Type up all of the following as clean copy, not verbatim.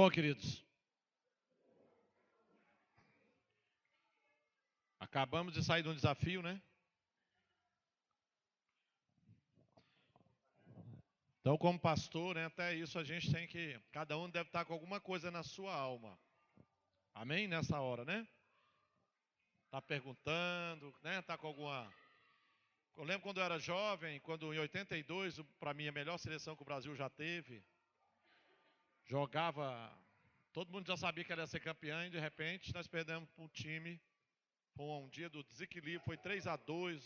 Bom, queridos, acabamos de sair de um desafio, né? Então, como pastor, né, até isso a gente tem que, cada um deve estar com alguma coisa na sua alma. Amém? Nessa hora, né? Tá perguntando, né? Tá com alguma. Eu lembro quando eu era jovem, quando em 82, para mim a melhor seleção que o Brasil já teve, jogava, todo mundo já sabia que ela ia ser campeã e de repente nós perdemos para um time, foi um dia do desequilíbrio, foi 3-2.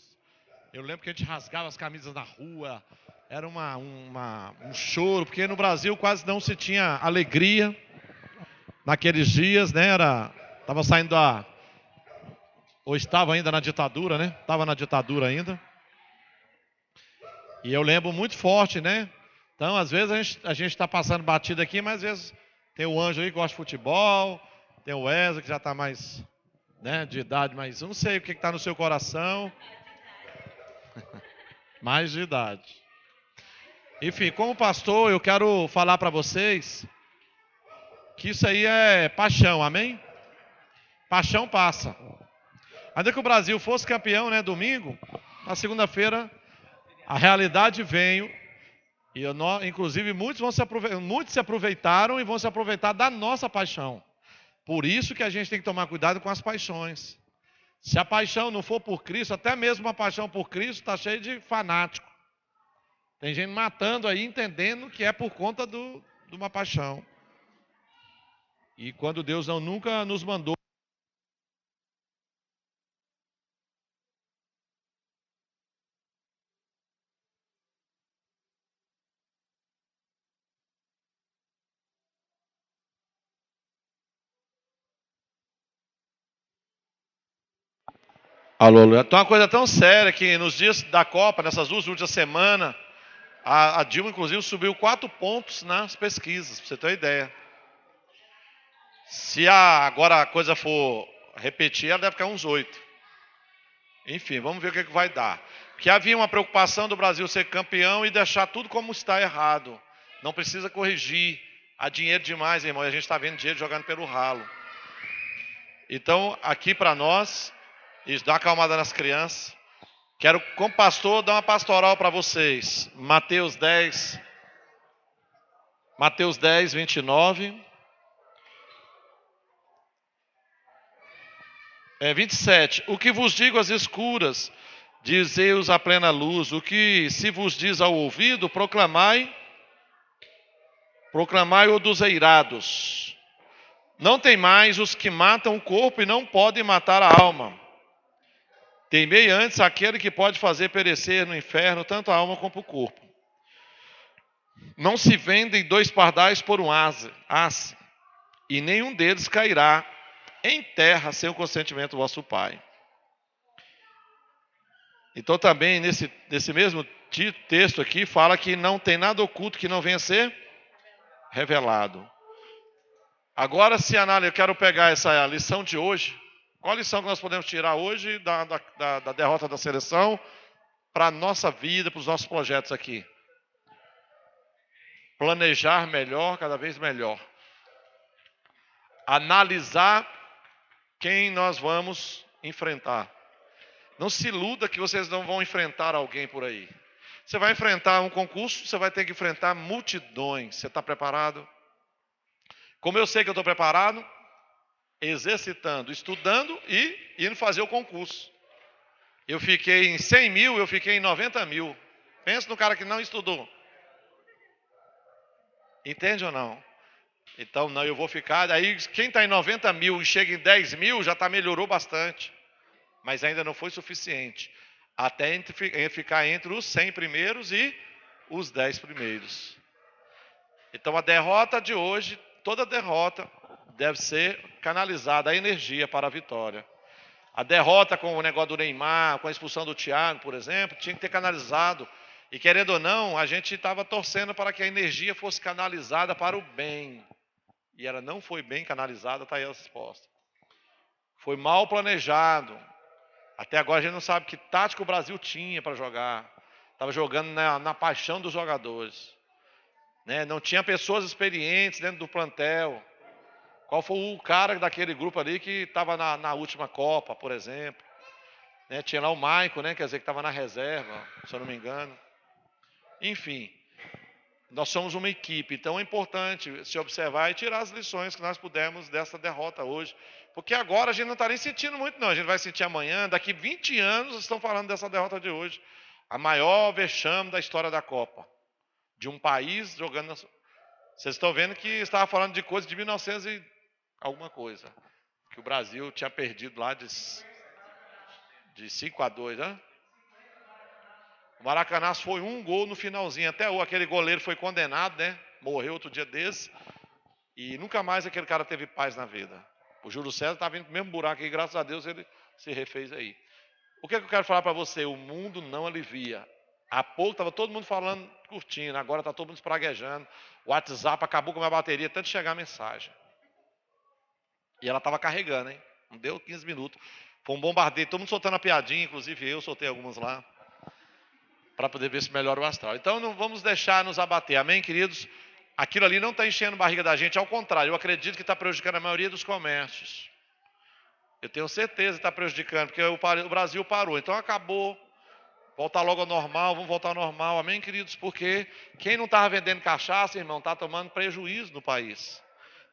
Eu lembro que a gente rasgava as camisas na rua, era um choro, porque no Brasil quase não se tinha alegria naqueles dias, né? Estava saindo ou estava ainda na ditadura, né? Estava na ditadura ainda. E eu lembro muito forte, né? Então, às vezes a gente está passando batida aqui, mas às vezes tem o Anjo aí que gosta de futebol, tem o Wesley que já está mais, né, de idade, mas eu não sei o que está no seu coração, mais de idade. Enfim, como pastor, eu quero falar para vocês que isso aí é paixão, amém? Paixão passa. Ainda que o Brasil fosse campeão, né, domingo, na segunda-feira a realidade veio e inclusive muitos se aproveitaram e vão se aproveitar da nossa paixão. Por isso que a gente tem que tomar cuidado com as paixões. Se a paixão não for por Cristo, até mesmo uma paixão por Cristo está cheia de fanático. Tem gente matando aí, entendendo que é por conta de uma paixão. E quando Deus nunca nos mandou. Alô, alô. Então, uma coisa tão séria que nos dias da Copa, nessas duas últimas semanas, a Dilma, inclusive, subiu 4 pontos nas pesquisas, para você ter uma ideia. Se agora a coisa for repetir, ela deve ficar uns 8. Enfim, vamos ver o que vai dar. Porque havia uma preocupação do Brasil ser campeão e deixar tudo como está errado. Não precisa corrigir. Há dinheiro demais, irmão, e a gente está vendo dinheiro jogando pelo ralo. Então, aqui para nós, isso dá uma acalmada nas crianças. Quero, como pastor, dar uma pastoral para vocês. Mateus 10, 29. 27. O que vos digo às escuras, dizei-os à plena luz. O que se vos diz ao ouvido, proclamai-o dos eirados. Não temais os que matam o corpo e não podem matar a alma. Temei antes aquele que pode fazer perecer no inferno tanto a alma como o corpo. Não se vendem 2 pardais por um asse, e nenhum deles cairá em terra sem o consentimento do vosso Pai. Então também nesse mesmo texto aqui fala que não tem nada oculto que não venha a ser revelado. Agora, eu quero pegar essa lição de hoje. Qual a lição que nós podemos tirar hoje da derrota da seleção para a nossa vida, para os nossos projetos aqui? Planejar melhor, cada vez melhor. Analisar quem nós vamos enfrentar. Não se iluda que vocês não vão enfrentar alguém por aí. Você vai enfrentar um concurso, você vai ter que enfrentar multidões. Você está preparado? Como eu sei que eu estou preparado? Exercitando, estudando e indo fazer o concurso. Eu fiquei em 100 mil, eu fiquei em 90 mil. Pensa no cara que não estudou. Entende ou não? Então, não, eu vou ficar. Aí, quem está em 90 mil e chega em 10 mil, já melhorou bastante. Mas ainda não foi suficiente. Até ficar entre os 100 primeiros e os 10 primeiros. Então, a derrota de hoje, toda derrota, deve ser canalizada a energia para a vitória. A derrota com o negócio do Neymar, com a expulsão do Thiago, por exemplo, tinha que ter canalizado. E querendo ou não, a gente estava torcendo para que a energia fosse canalizada para o bem. E ela não foi bem canalizada, está aí a resposta. Foi mal planejado. Até agora a gente não sabe que tática o Brasil tinha para jogar. Estava jogando na paixão dos jogadores. né? Não tinha pessoas experientes dentro do plantel. Qual foi o cara daquele grupo ali que estava na última Copa, por exemplo? Né? Tinha lá o Maicon, né? Quer dizer, que estava na reserva, se eu não me engano. Enfim, nós somos uma equipe, então é importante se observar e tirar as lições que nós pudermos dessa derrota hoje. Porque agora a gente não está nem sentindo muito, não. A gente vai sentir amanhã, daqui 20 anos estão falando dessa derrota de hoje. A maior vexame da história da Copa. De um país jogando. Vocês estão vendo que estava falando de coisa de 1900 e alguma coisa. Que o Brasil tinha perdido lá de 5-2, né? O Maracanã foi um gol no finalzinho. Até aquele goleiro foi condenado, né? Morreu outro dia desse. E nunca mais aquele cara teve paz na vida. O Júlio César estava vindo pro mesmo buraco e graças a Deus ele se refez aí. O que eu quero falar para você? O mundo não alivia. Há pouco estava todo mundo falando, curtindo. Agora está todo mundo espraguejando. O WhatsApp acabou com a minha bateria, tanto chegar a mensagem. E ela estava carregando, hein? Não deu 15 minutos. Foi um bombardeio, todo mundo soltando a piadinha, inclusive eu soltei algumas lá, para poder ver se melhora o astral. Então não vamos deixar nos abater, amém, queridos? Aquilo ali não está enchendo a barriga da gente, ao contrário, eu acredito que está prejudicando a maioria dos comércios. Eu tenho certeza que está prejudicando, porque o Brasil parou, então acabou. Voltar logo ao normal, vamos voltar ao normal, amém, queridos? Porque quem não estava vendendo cachaça, irmão, está tomando prejuízo no país.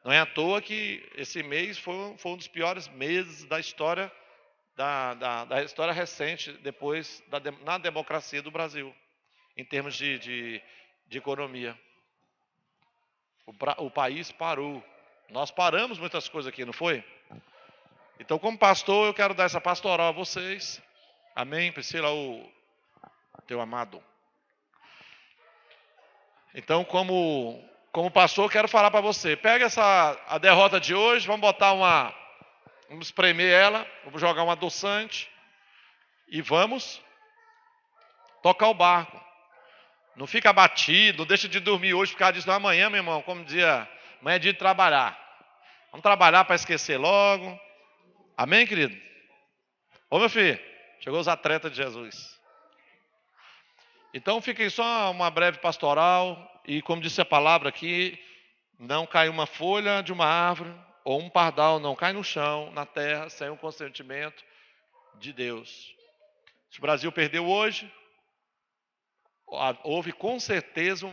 Não é à toa que esse mês foi um dos piores meses da história da história recente, depois na democracia do Brasil, em termos de economia. O país parou. Nós paramos muitas coisas aqui, não foi? Então, como pastor, eu quero dar essa pastoral a vocês. Amém, Priscila, o teu amado. Então, como pastor, eu quero falar para você. Pega a derrota de hoje, vamos botar vamos espremer ela, vamos jogar um adoçante e vamos tocar o barco. Não fica abatido, não deixa de dormir hoje por causa disso. Não, amanhã, meu irmão, como dizia, amanhã é dia de trabalhar. Vamos trabalhar para esquecer logo. Amém, querido? Ô, meu filho, chegou os atletas de Jesus. Então, fiquem só uma breve pastoral. E como disse a palavra aqui, não cai uma folha de uma árvore ou um pardal, não cai no chão, na terra, sem o consentimento de Deus. Se o Brasil perdeu hoje, houve com certeza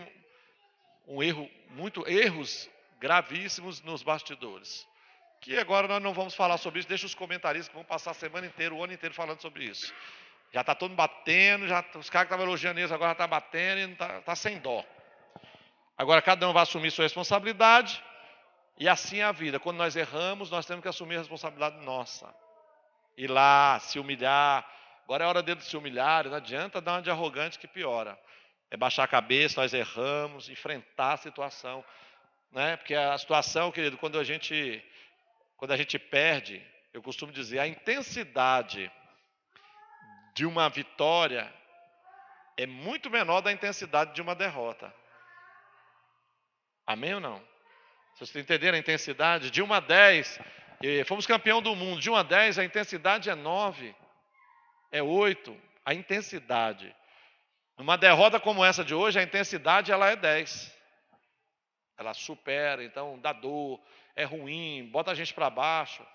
erros gravíssimos nos bastidores. Que agora nós não vamos falar sobre isso, deixa os comentaristas que vão passar a semana inteira, o ano inteiro falando sobre isso. Já está todo mundo batendo, os caras que estavam elogiando isso agora já estão batendo e está sem dó. Agora cada um vai assumir sua responsabilidade e assim é a vida. Quando nós erramos, nós temos que assumir a responsabilidade nossa. Ir lá, se humilhar. Agora é hora deles se humilhar, não adianta dar uma de arrogante que piora. É baixar a cabeça, nós erramos, enfrentar a situação. Né? Porque a situação, querido, quando a gente perde, eu costumo dizer, a intensidade de uma vitória é muito menor da intensidade de uma derrota. Amém ou não? Vocês entenderam a intensidade? De 1 a 10, fomos campeão do mundo. De 1 a 10, a intensidade é 9, é 8. A intensidade. Numa derrota como essa de hoje, a intensidade ela é 10. Ela supera, então dá dor, é ruim, bota a gente para baixo.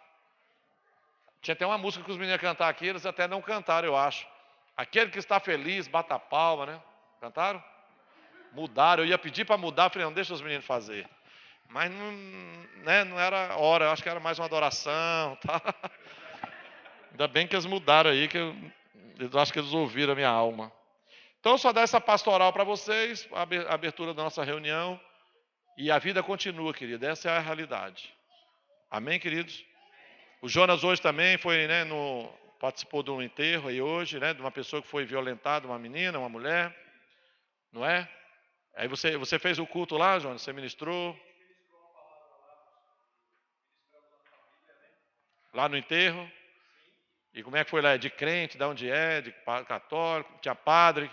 Tinha até uma música que os meninos iam cantar aqui, eles até não cantaram, eu acho. Aquele que está feliz, bata a palma, né? Cantaram? Mudaram, eu ia pedir para mudar, falei, não, deixa os meninos fazer. Mas não, né, não era hora, eu acho que era mais uma adoração. Tá? Ainda bem que eles mudaram aí, que eu acho que eles ouviram a minha alma. Então, só dar essa pastoral para vocês, a abertura da nossa reunião. E a vida continua, querido. Essa é a realidade. Amém, queridos? O Jonas hoje também foi, né, participou de um enterro aí hoje, né, de uma pessoa que foi violentada, uma menina, uma mulher. Não é? Aí você fez o culto lá, Jonas? Você ministrou? Lá no enterro? E como é que foi lá? É de crente, de onde é? De católico? Tinha padre?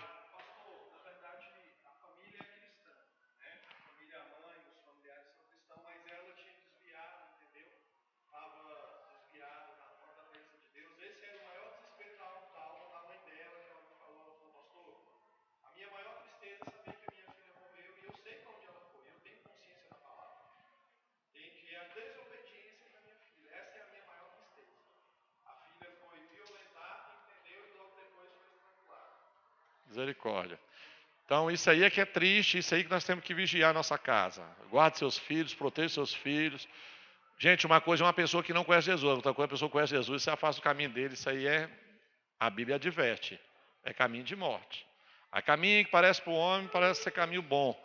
Misericórdia. Então, isso aí é que é triste, isso aí que nós temos que vigiar a nossa casa. Guarde seus filhos, proteja seus filhos. Gente, uma coisa é uma pessoa que não conhece Jesus, outra coisa é uma pessoa que conhece Jesus e se afasta do caminho dele. Isso aí a Bíblia adverte, é caminho de morte. Há caminho que parece para o homem, parece ser caminho bom,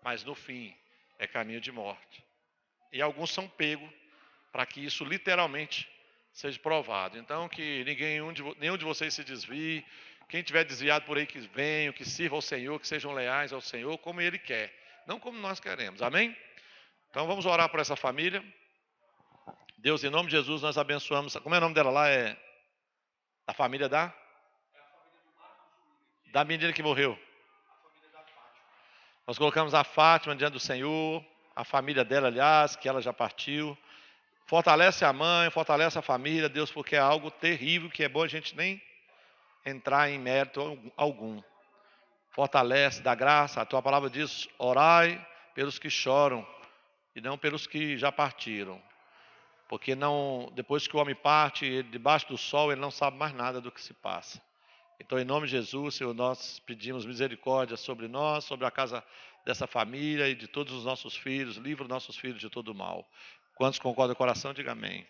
mas no fim é caminho de morte. E alguns são pegos para que isso literalmente seja provado. Então, que nenhum de vocês se desvie. Quem tiver desviado por aí, que venham, que sirva ao Senhor, que sejam leais ao Senhor, como Ele quer, não como nós queremos. Amém? Então, vamos orar por essa família. Deus, em nome de Jesus, nós abençoamos. Como é o nome dela lá? É a família da menina que morreu. Nós colocamos a Fátima diante do Senhor, a família dela, aliás, que ela já partiu. Fortalece a mãe, fortalece a família, Deus, porque é algo terrível, que é bom a gente nem entrar em mérito algum. Fortalece, dá graça. A tua palavra diz: orai pelos que choram e não pelos que já partiram. Porque não, depois que o homem parte, debaixo do sol, ele não sabe mais nada do que se passa. Então, em nome de Jesus, Senhor, nós pedimos misericórdia sobre nós, sobre a casa dessa família e de todos os nossos filhos. Livra nossos filhos de todo mal. Quantos concordam com o coração, diga amém.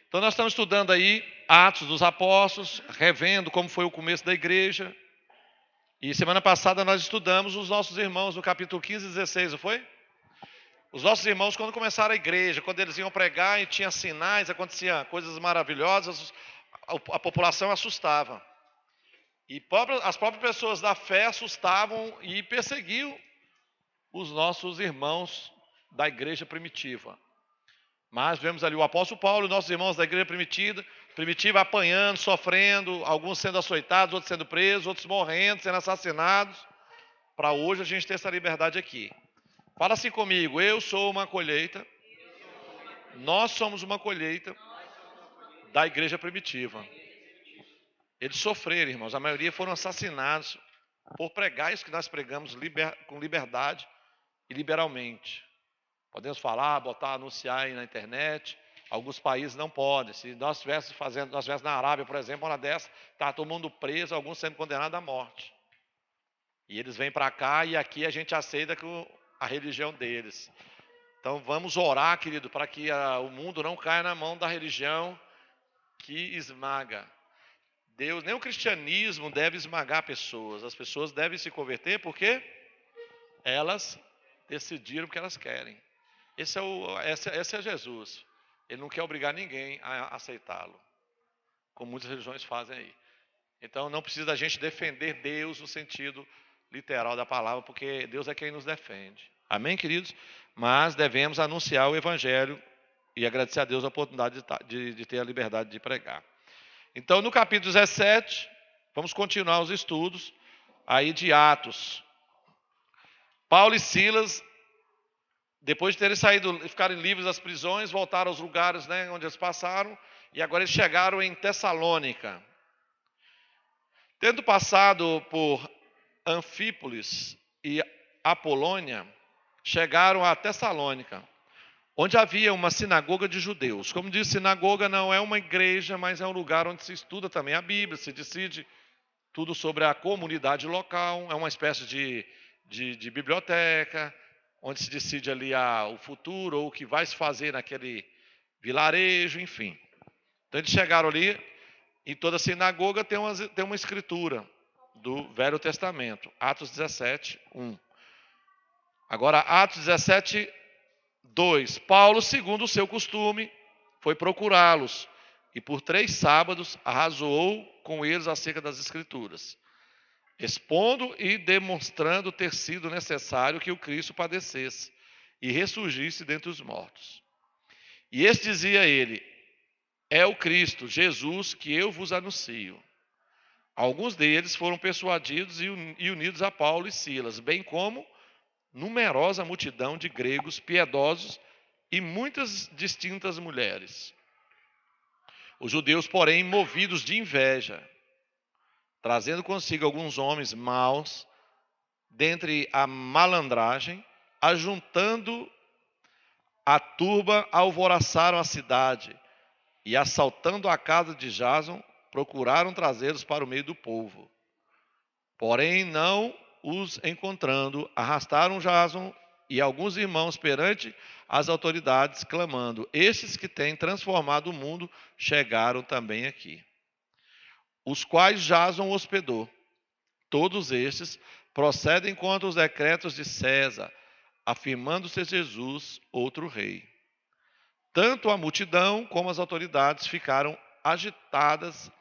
Então, nós estamos estudando aí Atos dos Apóstolos, revendo como foi o começo da igreja. E semana passada nós estudamos os nossos irmãos no capítulo 15 e 16, não foi? Os nossos irmãos, quando começaram a igreja, quando eles iam pregar e tinha sinais, acontecia coisas maravilhosas, a população assustava. E as próprias pessoas da fé assustavam e perseguiam os nossos irmãos da igreja primitiva. Mas vemos ali o apóstolo Paulo e nossos irmãos da igreja primitiva apanhando, sofrendo, alguns sendo açoitados, outros sendo presos, outros morrendo, sendo assassinados. Para hoje a gente ter essa liberdade aqui. Fala assim comigo: eu sou uma colheita, nós somos uma colheita da igreja primitiva. Eles sofreram, irmãos, a maioria foram assassinados por pregar isso que nós pregamos com liberdade e liberalmente. Podemos falar, botar, anunciar aí na internet. Alguns países não podem. Se nós estivéssemos na Arábia, por exemplo, uma dessa, está todo mundo preso, alguns sendo condenados à morte. E eles vêm para cá e aqui a gente aceita a religião deles. Então vamos orar, querido, para que o mundo não caia na mão da religião que esmaga. Deus, nem o cristianismo deve esmagar pessoas. As pessoas devem se converter porque elas decidiram o que elas querem. Esse é Jesus. Ele não quer obrigar ninguém a aceitá-lo, como muitas religiões fazem aí. Então não precisa da gente defender Deus no sentido literal da palavra, porque Deus é quem nos defende. Amém, queridos? Mas devemos anunciar o evangelho e agradecer a Deus a oportunidade de ter a liberdade de pregar. Então, no capítulo 17, vamos continuar os estudos aí de Atos. Paulo e Silas, depois de terem saído, ficarem livres das prisões, voltaram aos lugares, né, onde eles passaram, e agora eles chegaram em Tessalônica. Tendo passado por Anfípolis e Apolônia, chegaram a Tessalônica, onde havia uma sinagoga de judeus. Como disse, sinagoga não é uma igreja, mas é um lugar onde se estuda também a Bíblia, se decide tudo sobre a comunidade local, é uma espécie de biblioteca, onde se decide ali o futuro ou o que vai se fazer naquele vilarejo, enfim. Então eles chegaram ali, e toda sinagoga tem uma escritura do Velho Testamento, Atos 17, 1. Agora, Atos 17, 2. Paulo, segundo o seu costume, foi procurá-los e por 3 sábados arrazoou com eles acerca das Escrituras, expondo e demonstrando ter sido necessário que o Cristo padecesse e ressurgisse dentre os mortos. E este dizia a ele: é o Cristo, Jesus, que eu vos anuncio. Alguns deles foram persuadidos e unidos a Paulo e Silas, bem como numerosa multidão de gregos piedosos e muitas distintas mulheres. Os judeus, porém, movidos de inveja, trazendo consigo alguns homens maus, dentre a malandragem, ajuntando a turba, alvoroçaram a cidade e, assaltando a casa de Jason, procuraram trazê-los para o meio do povo. Porém, não os encontrando, arrastaram Jason e alguns irmãos perante as autoridades, clamando: estes que têm transformado o mundo chegaram também aqui. Os quais Jason hospedou. Todos estes procedem contra os decretos de César, afirmando ser Jesus outro rei. Tanto a multidão como as autoridades ficaram agitadas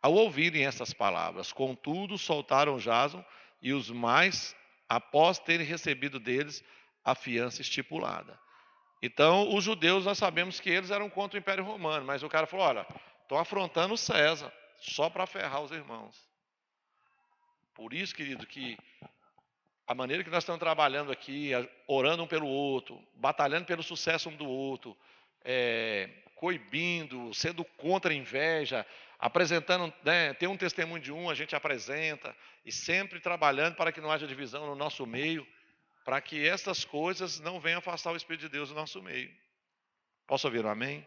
ao ouvirem essas palavras. Contudo, soltaram Jason e os mais, após terem recebido deles a fiança estipulada. Então, os judeus, nós sabemos que eles eram contra o Império Romano, mas o cara falou: olha, estão afrontando César, só para ferrar os irmãos. Por isso, querido, que a maneira que nós estamos trabalhando aqui, orando um pelo outro, batalhando pelo sucesso um do outro, coibindo, sendo contra a inveja, apresentando, né, tem um testemunho de um, a gente apresenta, e sempre trabalhando para que não haja divisão no nosso meio, para que essas coisas não venham afastar o Espírito de Deus do nosso meio. Posso ouvir um amém?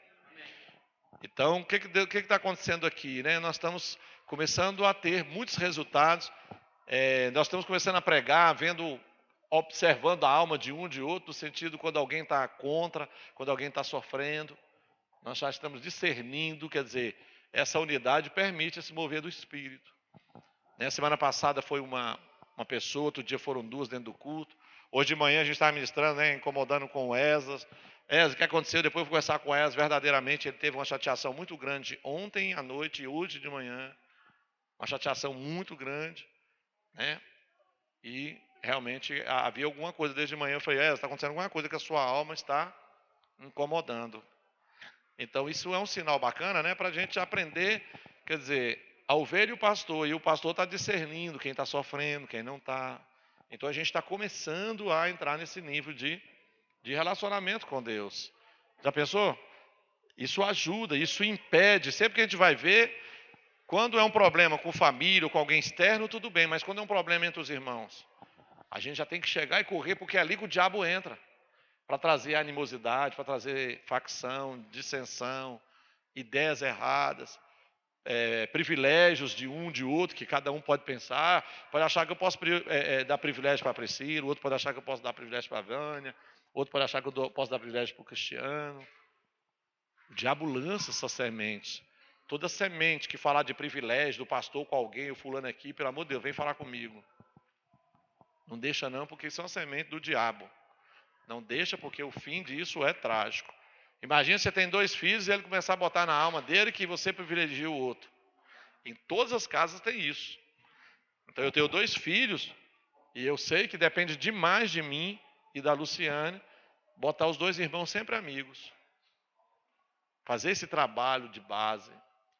Então, o que está acontecendo aqui? Né? Nós estamos começando a ter muitos resultados. Nós estamos começando a pregar, observando a alma de um de outro, no sentido quando alguém está contra, quando alguém está sofrendo. Nós já estamos discernindo, quer dizer, essa unidade permite esse mover do Espírito. Semana passada foi uma pessoa, outro dia foram duas dentro do culto. Hoje de manhã a gente está ministrando, né, incomodando com o Esdras. O que aconteceu? Depois eu fui conversar com o Esdras, verdadeiramente ele teve uma chateação muito grande ontem à noite e hoje de manhã. Uma chateação muito grande. Né? E realmente havia alguma coisa desde de manhã. Eu falei: está acontecendo alguma coisa que a sua alma está incomodando. Então isso é um sinal bacana, né, para a gente aprender, quer dizer, a ovelha e o pastor está discernindo quem está sofrendo, quem não está. Então a gente está começando a entrar nesse nível de relacionamento com Deus. Já pensou? Isso ajuda, isso impede. Sempre que a gente vai ver, quando é um problema com família ou com alguém externo, tudo bem, mas quando é um problema entre os irmãos, a gente já tem que chegar e correr, porque é ali que o diabo entra, para trazer animosidade, para trazer facção, dissensão, ideias erradas, privilégios de um, de outro, que cada um pode pensar, pode achar que eu posso dar privilégio para a Priscila, outro pode achar que eu posso dar privilégio para a Vânia, outro pode achar que eu posso dar privilégio para o Cristiano. O diabo lança essas sementes. Toda semente que falar de privilégio do pastor com alguém, o fulano aqui, pelo amor de Deus, vem falar comigo. Não deixa não, porque isso é uma semente do diabo. Não deixa, porque o fim disso é trágico. Imagina você tem 2 filhos e ele começar a botar na alma dele que você privilegia o outro. Em todas as casas tem isso. Então eu tenho 2 filhos e eu sei que depende demais de mim e da Luciane botar os 2 irmãos sempre amigos. Fazer esse trabalho de base.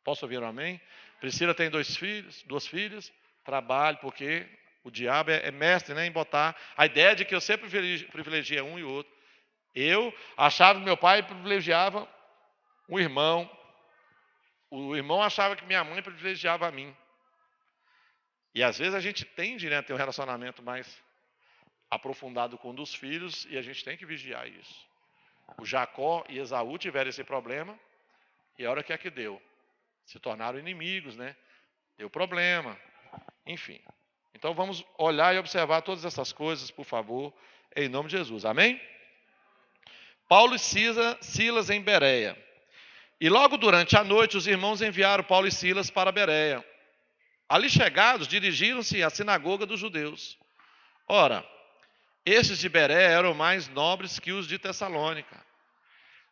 Posso ouvir um amém? Priscila tem 2 filhas, trabalho, porque o diabo é mestre, né, em botar a ideia de que eu sempre privilegia um e outro. Eu achava que meu pai privilegiava um irmão. O irmão achava que minha mãe privilegiava a mim. E às vezes a gente tende, né, a ter um relacionamento mais aprofundado com um dos filhos e a gente tem que vigiar isso. O Jacó e Esaú tiveram esse problema e a hora que é que deu? Se tornaram inimigos, né? Deu problema. Enfim. Então vamos olhar e observar todas essas coisas, por favor, em nome de Jesus. Amém? Paulo e Silas em Bereia. E logo durante a noite os irmãos enviaram Paulo e Silas para Bereia. Ali chegados, dirigiram-se à sinagoga dos judeus. Ora, estes de Bereia eram mais nobres que os de Tessalônica,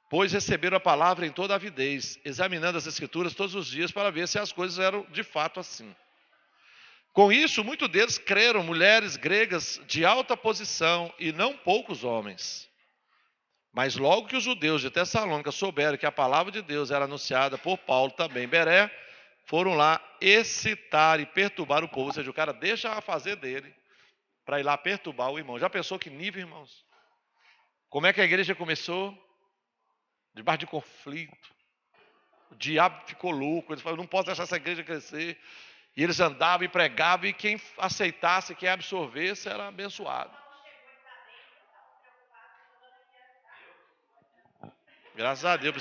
pois receberam a palavra em toda avidez, examinando as escrituras todos os dias para ver se as coisas eram de fato assim. Com isso, muitos deles creram, mulheres gregas de alta posição e não poucos homens. Mas logo que os judeus de Tessalônica souberam que a palavra de Deus era anunciada por Paulo também em Bereia, foram lá excitar e perturbar o povo. Ou seja, o cara deixa a fazer dele para ir lá perturbar o irmão. Já pensou que nível, irmãos? Como é que a igreja começou? Debaixo de conflito. O diabo ficou louco. Eles falaram: não posso deixar essa igreja crescer. E eles andavam e pregavam, e quem aceitasse, quem absorvesse, era abençoado. Graças a Deus, o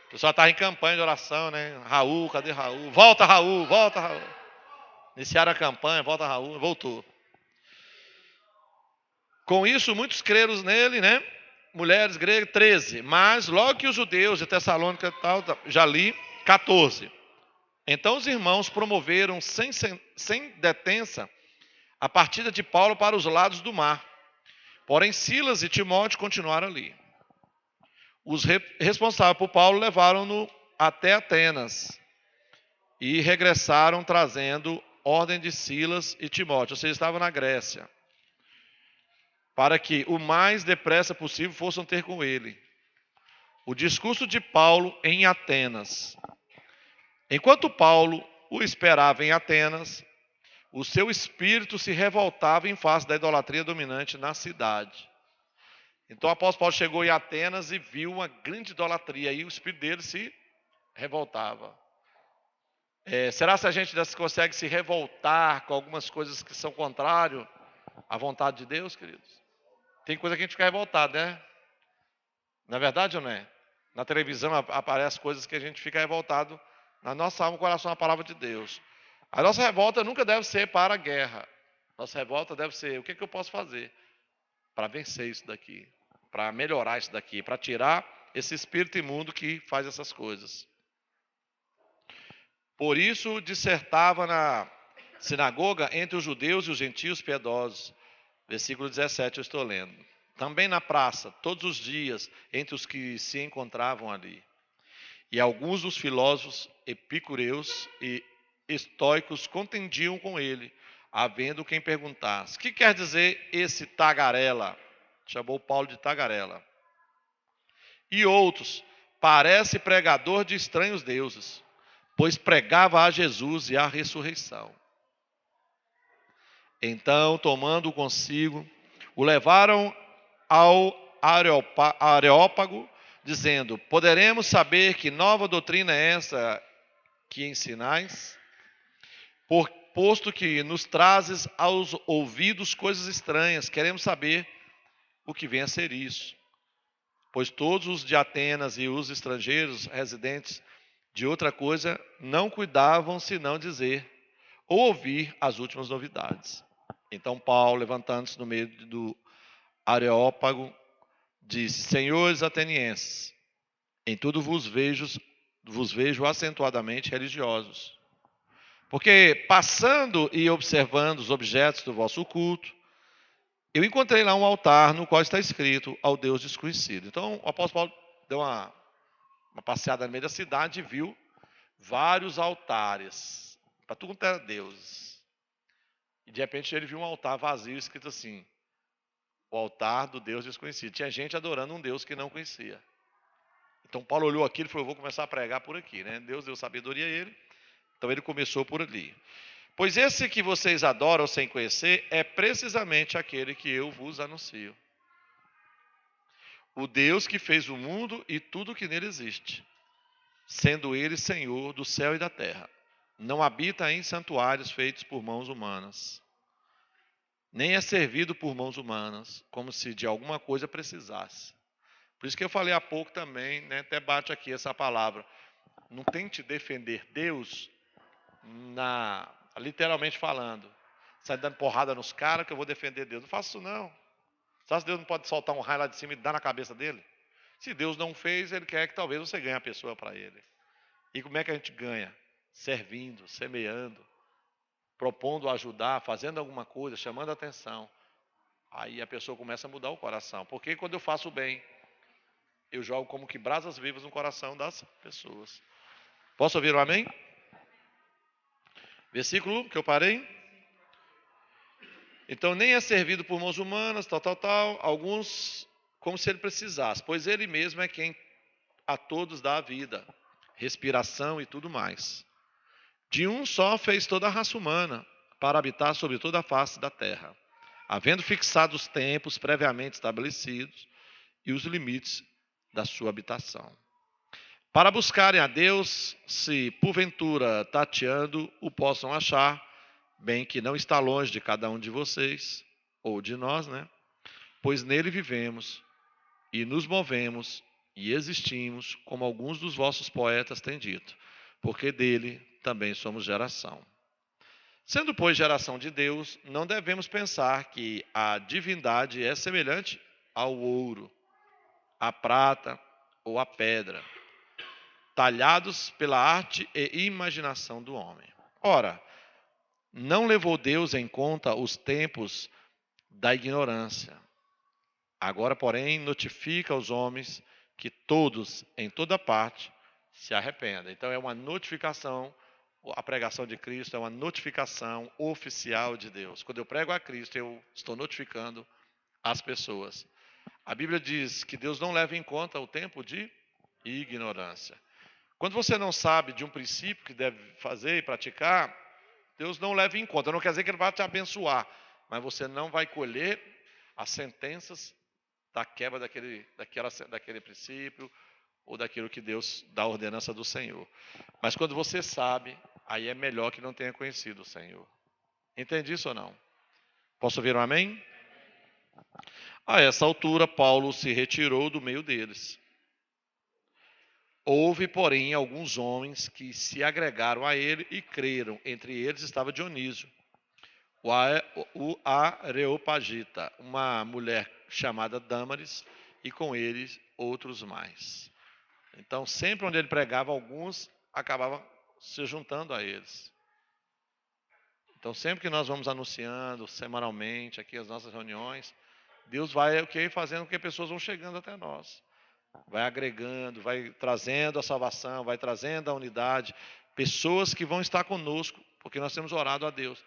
pessoal está em campanha de oração, né? Raul, cadê Raul? Volta, Raul, volta, Raul. Iniciaram a campanha, volta Raul, voltou. Com isso, muitos creram nele, né? Mulheres gregas, 13. Mas logo que os judeus de Tessalônica, tal, já li, 14. Então os irmãos promoveram sem detença a partida de Paulo para os lados do mar. Porém, Silas e Timóteo continuaram ali. Os responsáveis por Paulo levaram-no até Atenas e regressaram trazendo ordem de Silas e Timóteo, ou seja, estavam na Grécia, para que o mais depressa possível fossem ter com ele. O discurso de Paulo em Atenas. Enquanto Paulo o esperava em Atenas, o seu espírito se revoltava em face da idolatria dominante na cidade. Então o apóstolo Paulo chegou em Atenas e viu uma grande idolatria, e o espírito dele se revoltava. Será que a gente consegue se revoltar com algumas coisas que são contrárias à vontade de Deus, queridos? Tem coisa que a gente fica revoltado, né? Não é verdade ou não é? Na televisão aparecem coisas que a gente fica revoltado na nossa alma, coração, a palavra de Deus. A nossa revolta nunca deve ser para a guerra. Nossa revolta deve ser: o que eu posso fazer para vencer isso daqui, para melhorar isso daqui, para tirar esse espírito imundo que faz essas coisas. Por isso dissertava na sinagoga entre os judeus e os gentios piedosos. Versículo 17 eu estou lendo. Também na praça, todos os dias, entre os que se encontravam ali. E alguns dos filósofos epicureus e estoicos contendiam com ele, havendo quem perguntasse: o que quer dizer esse tagarela? Chamou Paulo de tagarela. E outros: parece pregador de estranhos deuses, pois pregava a Jesus e a ressurreição. Então, tomando-o consigo, o levaram ao Areópago, dizendo: poderemos saber que nova doutrina é essa que ensinais? Posto que nos trazes aos ouvidos coisas estranhas, queremos saber o que vem a ser isso. Pois todos os de Atenas e os estrangeiros residentes de outra coisa não cuidavam senão dizer ou ouvir as últimas novidades. Então Paulo, levantando-se no meio do Areópago, disse: senhores atenienses, em tudo vos vejo acentuadamente religiosos. Porque passando e observando os objetos do vosso culto, eu encontrei lá um altar no qual está escrito: ao Deus desconhecido. Então o apóstolo Paulo deu uma passeada no meio da cidade e viu vários altares para tudo quanto era deuses. E de repente ele viu um altar vazio escrito assim: o altar do Deus desconhecido. Tinha gente adorando um Deus que não conhecia. Então Paulo olhou aquilo e falou: vou começar a pregar por aqui, né? Deus deu sabedoria a ele, então ele começou por ali. Pois esse que vocês adoram sem conhecer é precisamente aquele que eu vos anuncio. O Deus que fez o mundo e tudo que nele existe, sendo ele Senhor do céu e da terra. Não habita em santuários feitos por mãos humanas, nem é servido por mãos humanas, como se de alguma coisa precisasse. Por isso que eu falei há pouco também, né, até bate aqui essa palavra. Não tente defender Deus, literalmente falando, sai dando porrada nos caras que eu vou defender Deus. Não faço isso não. Sabe se Deus não pode soltar um raio lá de cima e dar na cabeça dele? Se Deus não fez, ele quer que talvez você ganhe a pessoa para ele. E como é que a gente ganha? Servindo, semeando, propondo ajudar, fazendo alguma coisa, chamando a atenção. Aí a pessoa começa a mudar o coração. Porque quando eu faço o bem, eu jogo como que brasas vivas no coração das pessoas. Posso ouvir um amém? Versículo que eu parei. Então, nem é servido por mãos humanas, alguns como se ele precisasse, pois ele mesmo é quem a todos dá a vida, respiração e tudo mais. De um só fez toda a raça humana, para habitar sobre toda a face da terra, havendo fixado os tempos previamente estabelecidos e os limites da sua habitação. Para buscarem a Deus, se porventura tateando o possam achar, bem que não está longe de cada um de vocês, ou de nós, né? Pois nele vivemos, e nos movemos, e existimos, como alguns dos vossos poetas têm dito, porque dele também somos geração. Sendo, pois, geração de Deus, não devemos pensar que a divindade é semelhante ao ouro, à prata ou à pedra, talhados pela arte e imaginação do homem. Ora, não levou Deus em conta os tempos da ignorância. Agora, porém, notifica aos homens que todos, em toda parte, se arrependem. Então, é uma notificação, a pregação de Cristo é uma notificação oficial de Deus. Quando eu prego a Cristo, eu estou notificando as pessoas. A Bíblia diz que Deus não leva em conta o tempo de ignorância. Quando você não sabe de um princípio que deve fazer e praticar, Deus não leva em conta. Não quer dizer que Ele vai te abençoar, mas você não vai colher as sentenças da quebra daquele princípio ou daquilo que Deus dá a ordenança do Senhor. Mas quando você sabe, aí é melhor que não tenha conhecido o Senhor. Entende isso ou não? Posso ouvir um amém? A essa altura, Paulo se retirou do meio deles. Houve, porém, alguns homens que se agregaram a ele e creram. Entre eles estava Dionísio, o Areopagita, uma mulher chamada Dâmaris, e com eles outros mais. Então, sempre onde ele pregava, alguns acabavam se juntando a eles. Então, sempre que nós vamos anunciando semanalmente aqui as nossas reuniões, Deus vai fazendo com que pessoas vão chegando até nós. Vai agregando, vai trazendo a salvação, vai trazendo a unidade. Pessoas que vão estar conosco, porque nós temos orado a Deus.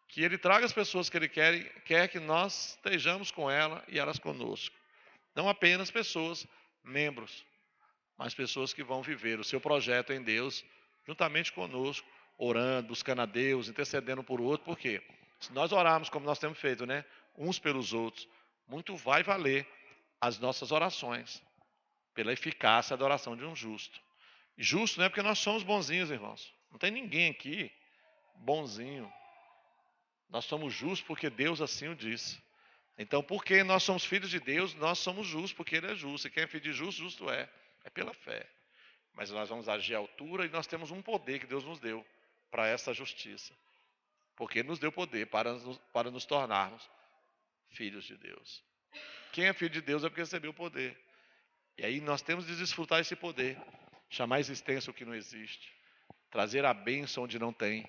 Que Ele traga as pessoas que Ele quer que nós estejamos com ela e elas conosco. Não apenas pessoas, membros, mas pessoas que vão viver o seu projeto em Deus, juntamente conosco, orando, buscando a Deus, intercedendo por outro, porque se nós orarmos como nós temos feito, né, uns pelos outros, muito vai valer as nossas orações, pela eficácia da oração de um justo. Justo não é porque nós somos bonzinhos, irmãos. Não tem ninguém aqui bonzinho. Nós somos justos porque Deus assim o disse. Então, porque nós somos filhos de Deus, nós somos justos porque Ele é justo. E quem é filho de justo, justo é. É pela fé. Mas nós vamos agir à altura e nós temos um poder que Deus nos deu para essa justiça. Porque Ele nos deu poder para nos tornarmos filhos de Deus. Quem é filho de Deus é porque recebeu o poder. E aí nós temos de desfrutar esse poder. Chamar a existência o que não existe. Trazer a bênção onde não tem.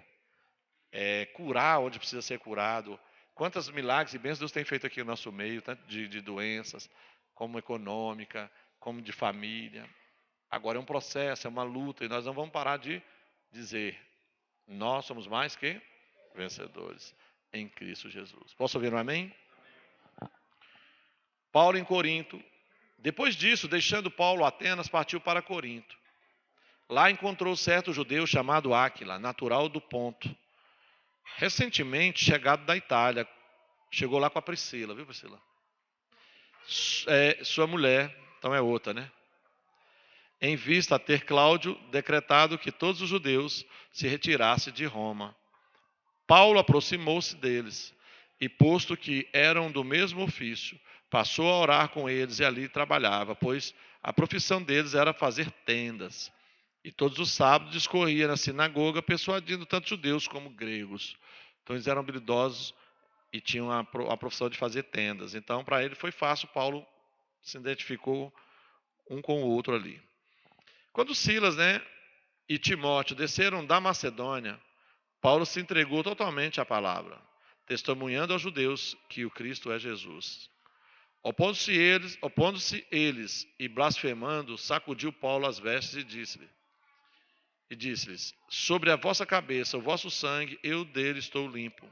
Curar onde precisa ser curado. Quantos milagres e bênçãos Deus tem feito aqui no nosso meio, tanto de doenças, como econômica, como de família. Agora é um processo, é uma luta, e nós não vamos parar de dizer, nós somos mais que vencedores em Cristo Jesus. Posso ouvir um amém? Paulo em Corinto. Depois disso, deixando Paulo Atenas, partiu para Corinto. Lá encontrou certo judeu chamado Áquila, natural do Ponto, recentemente chegado da Itália. Chegou lá com a Priscila, viu, Priscila? Sua mulher, então é outra, né? Em vista a ter Cláudio decretado que todos os judeus se retirassem de Roma. Paulo aproximou-se deles e, posto que eram do mesmo ofício, passou a orar com eles e ali trabalhava, pois a profissão deles era fazer tendas. E todos os sábados discorria na sinagoga, persuadindo tanto judeus como gregos. Então eles eram habilidosos e tinham a profissão de fazer tendas. Então, para ele foi fácil, Paulo se identificou um com o outro ali. Quando Silas, e Timóteo desceram da Macedônia, Paulo se entregou totalmente à palavra, testemunhando aos judeus que o Cristo é Jesus. Opondo-se eles e blasfemando, sacudiu Paulo as vestes e disse-lhes: sobre a vossa cabeça, o vosso sangue, eu dele estou limpo.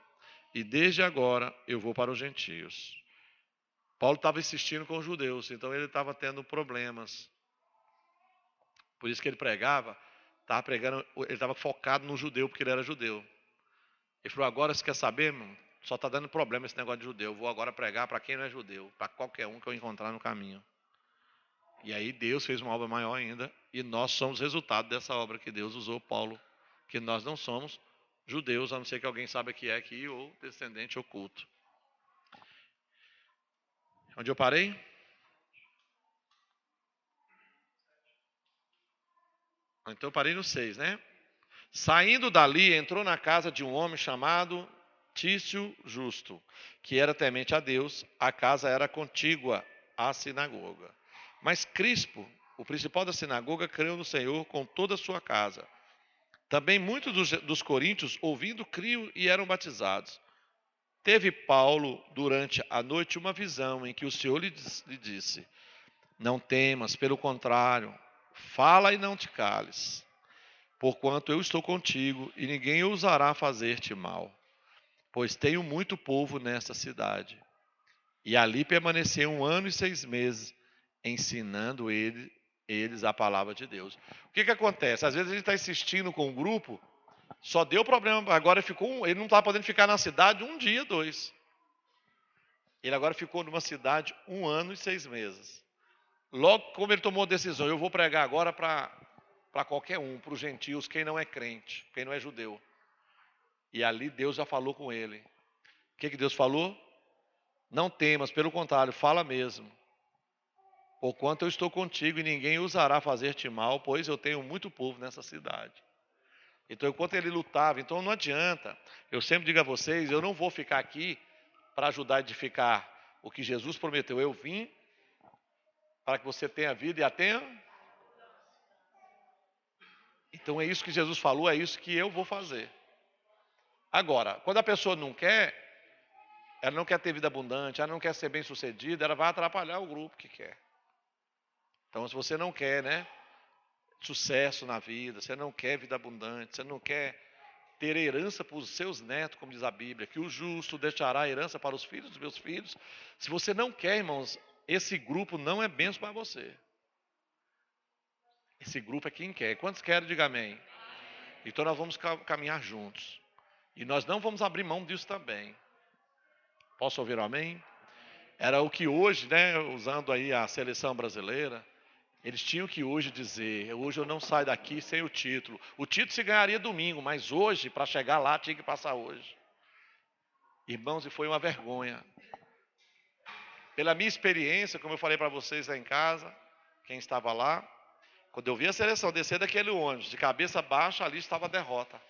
E desde agora eu vou para os gentios. Paulo estava insistindo com os judeus, então ele estava tendo problemas. Por isso que ele pregava, ele estava focado no judeu, porque ele era judeu. Ele falou, agora você quer saber, irmão? Só está dando problema esse negócio de judeu. Eu vou agora pregar para quem não é judeu, para qualquer um que eu encontrar no caminho. E aí Deus fez uma obra maior ainda, e nós somos resultado dessa obra que Deus usou Paulo, que nós não somos judeus, a não ser que alguém saiba que é aqui, ou descendente oculto. Onde eu parei? Então eu parei no 6, né? Saindo dali, entrou na casa de um homem chamado Tício Justo, que era temente a Deus. A casa era contígua à sinagoga. Mas Crispo, o principal da sinagoga, creu no Senhor com toda a sua casa. Também muitos dos coríntios, ouvindo, criam e eram batizados. Teve Paulo, durante a noite, uma visão em que o Senhor lhe disse: não temas, pelo contrário, fala e não te cales, porquanto eu estou contigo e ninguém ousará fazer-te mal, pois tenho muito povo nesta cidade. E ali permaneceu 1 ano e 6 meses, ensinando eles a palavra de Deus. O que acontece? Às vezes a gente está insistindo com o grupo, só deu problema, agora ele não está podendo ficar na cidade 1 dia, 2. Ele agora ficou numa cidade 1 ano e 6 meses. Logo, como ele tomou a decisão, eu vou pregar agora para qualquer um, para os gentios, quem não é crente, quem não é judeu. E ali Deus já falou com ele. O que Deus falou? Não temas, pelo contrário, fala mesmo. Porquanto eu estou contigo e ninguém ousará fazer-te mal, pois eu tenho muito povo nessa cidade. Então, enquanto ele lutava, então não adianta. Eu sempre digo a vocês, eu não vou ficar aqui para ajudar a edificar o que Jesus prometeu. Eu vim para que você tenha vida e a tenha. Então é isso que Jesus falou, é isso que eu vou fazer. Agora, quando a pessoa não quer, ela não quer ter vida abundante, ela não quer ser bem sucedida, ela vai atrapalhar o grupo que quer. Então, se você não quer, né, sucesso na vida, você não quer vida abundante, você não quer ter herança para os seus netos, como diz a Bíblia, que o justo deixará herança para os filhos dos meus filhos. Se você não quer, irmãos, esse grupo não é bênção para você. Esse grupo é quem quer. Quantos querem, diga amém. Então nós vamos caminhar juntos. E nós não vamos abrir mão disso também. Posso ouvir um amém? Era o que hoje, né, usando aí a seleção brasileira, eles tinham que hoje dizer: hoje eu não saio daqui sem o título. O título se ganharia domingo, mas hoje, para chegar lá, tinha que passar hoje. Irmãos, e foi uma vergonha. Pela minha experiência, como eu falei para vocês lá em casa, quem estava lá, quando eu vi a seleção descer daquele ônibus, de cabeça baixa, ali estava a derrota.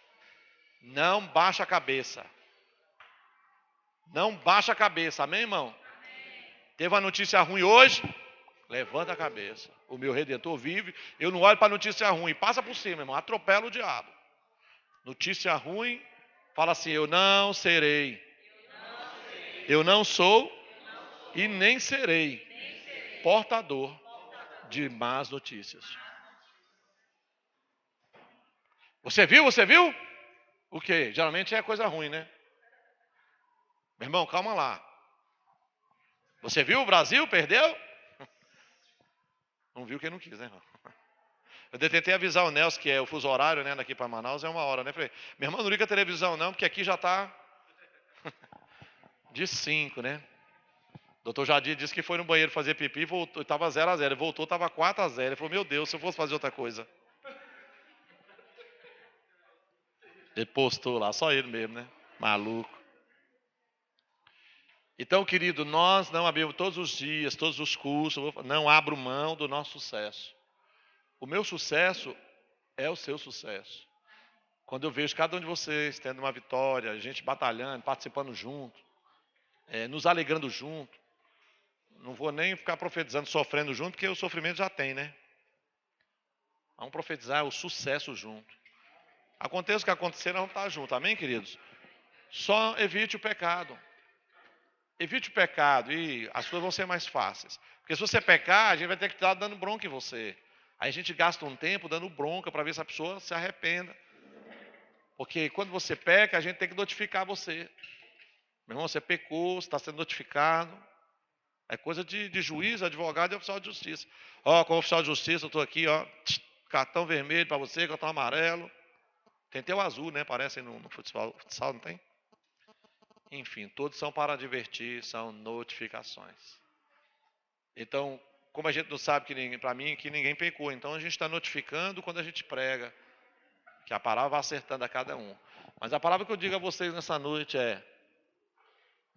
Não baixa a cabeça. Não baixa a cabeça, amém, irmão? Amém. Teve uma notícia ruim hoje? Levanta a cabeça. O meu Redentor vive. Eu não olho para notícia ruim. Passa por cima, irmão. Atropela o diabo. Notícia ruim, fala assim: eu não serei. Eu não sou e nem serei portador de más notícias. Você viu? Você viu? O quê? Geralmente é coisa ruim, né? Meu irmão, calma lá. Você viu o Brasil? Perdeu? Não viu quem não quis, né, irmão? Eu tentei avisar o Nelson, que é o fuso horário, né, daqui para Manaus, é 1 hora, né? Falei, meu irmão, não liga a televisão não, porque aqui já está de 5, né? O doutor Jadir disse que foi no banheiro fazer pipi, voltou, estava 0-0, ele voltou, estava 4-0. Ele falou, meu Deus, se eu fosse fazer outra coisa. Ele postou lá, só ele mesmo, né? Maluco. Então, querido, nós não abrimos todos os dias, todos os cursos, não abro mão do nosso sucesso. O meu sucesso é o seu sucesso. Quando eu vejo cada um de vocês tendo uma vitória, a gente batalhando, participando junto, nos alegrando junto, não vou nem ficar profetizando, sofrendo junto, porque o sofrimento já tem, né? Vamos profetizar o sucesso junto. Aconteça o que acontecer, nós vamos estar juntos, amém, queridos? Só evite o pecado. Evite o pecado e as coisas vão ser mais fáceis. Porque se você pecar, a gente vai ter que estar dando bronca em você. Aí a gente gasta um tempo dando bronca para ver se a pessoa se arrependa. Porque quando você peca, a gente tem que notificar você. Meu irmão, você pecou, você está sendo notificado. É coisa de juiz, advogado e oficial de justiça. Ó, como oficial de justiça, eu estou aqui, ó, cartão vermelho para você, cartão amarelo. Tem até o azul, né? Parece no futsal, não tem? Enfim, todos são para divertir, são notificações. Então, como a gente não sabe que para mim, que ninguém pecou, então a gente está notificando quando a gente prega, que a palavra vai acertando a cada um. Mas a palavra que eu digo a vocês nessa noite é: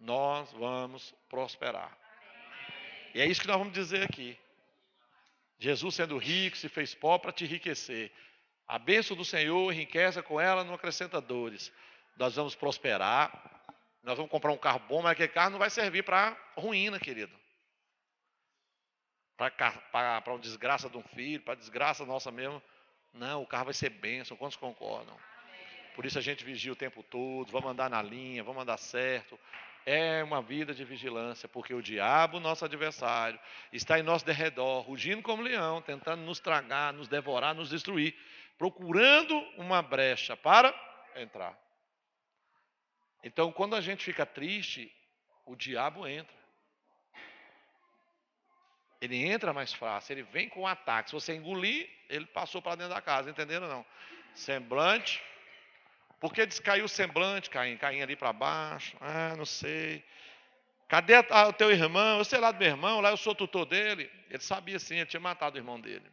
nós vamos prosperar. E é isso que nós vamos dizer aqui. Jesus, sendo rico, se fez pobre para te enriquecer. A bênção do Senhor enriquece, com ela não acrescenta dores. Nós vamos prosperar, nós vamos comprar um carro bom, mas aquele carro não vai servir para ruína, querido. Para uma desgraça de um filho, para desgraça nossa mesmo. Não, o carro vai ser bênção. Quantos concordam? Por isso a gente vigia o tempo todo, vamos andar na linha, vamos andar certo. É uma vida de vigilância, porque o diabo, nosso adversário, está em nosso derredor, rugindo como leão, tentando nos tragar, nos devorar, nos destruir, procurando uma brecha para entrar. Então, quando a gente fica triste, o diabo entra. Ele entra mais fácil, ele vem com um ataque. Se você engolir, ele passou para dentro da casa, entenderam ou não? Semblante. Por que descaiu o semblante, Caim? Caim ali para baixo. Ah, não sei. Cadê o teu irmão? Eu sei lá do meu irmão, lá eu sou tutor dele. Ele sabia sim, ele tinha matado o irmão dele.